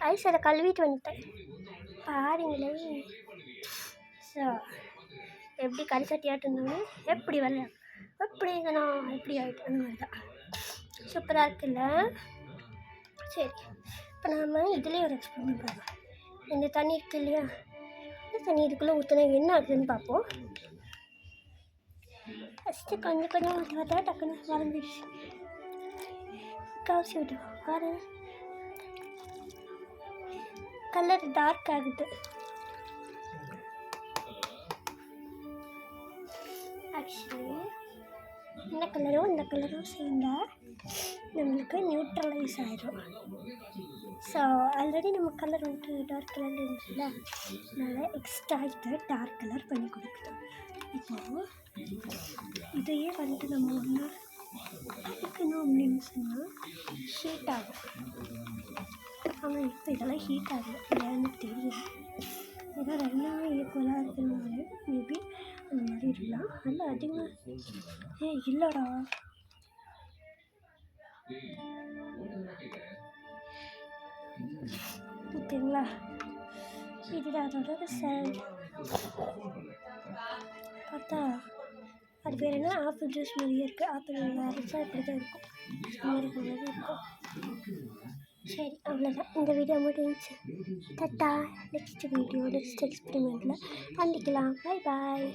Ice அதை கழுவிட்டு வந்துட்டேன் பாருங்களே. ஸோ எப்படி கரிசட்டியாட்டு இருந்தோம்னா எப்படி வரல எப்படி நான் எப்படி ஆகிட்டு அந்த மாதிரி தான் சூப்பராக இருக்குல்ல. சரி, இப்போ நாம் இதுலேயே ஒரு எக்ஸ்பெரிமெண்ட் பார்க்கலாம். இந்த தண்ணி இருக்கு இல்லையா, இந்த தண்ணி இதுக்குள்ளே ஊற்றினா என்ன ஆகுதுன்னு பார்ப்போம். ஃபஸ்ட்டு கொஞ்சம் கொஞ்சம் ஊற்றி டக்குன்னு மறந்துடுச்சு. காசி விட்டு பாரு, கலர் டார்க் ஆகுது. ஆக்சுவலி இந்த கலரும் சேர்ந்தால் நம்மளுக்கு நியூட்ரலைஸ் ஆகிடும். ஸோ ஆல்ரெடி நம்ம கலர் வந்துட்டு டார்க் கலர் இருந்துச்சுல்ல, அதனால் எக்ஸ்ட்ரா இதை டார்க் கலர் பண்ணி கொடுக்குறோம். இப்போது இதையே வந்துட்டு நம்ம ஒன்றா இருக்கணும் அப்படின்னு சொன்னால் ஹீட் ஆகும். ஆனால் இப்போ இதெல்லாம் ஹீட் ஆகும் இல்லைன்னு தெரியல. ஏதோ ரெண்டுமே ஈக்குவலாக இருக்கிறதுனால மேபி அந்த மாதிரி இருக்கலாம். நல்லா அதிகமாக இல்லைடா. ஓகேங்களா, இதுதான் அதோட சேல். பார்த்தா அது பேர் என்ன, ஆப்பிள் ஜூஸ் மாதிரியே இருக்குது. ஆப்பிள் அரைச்சா இப்படி தான் இருக்கும், இந்த மாதிரி இருக்கும். சரி, அவ்வளோதான், இந்த வீடியோ முடிஞ்சிச்சு. டாட்டா. நெக்ஸ்ட் வீடியோ நெக்ஸ்ட் எக்ஸ்பெரிமெண்ட்டில் சந்திக்கலாம். பாய் பாய்.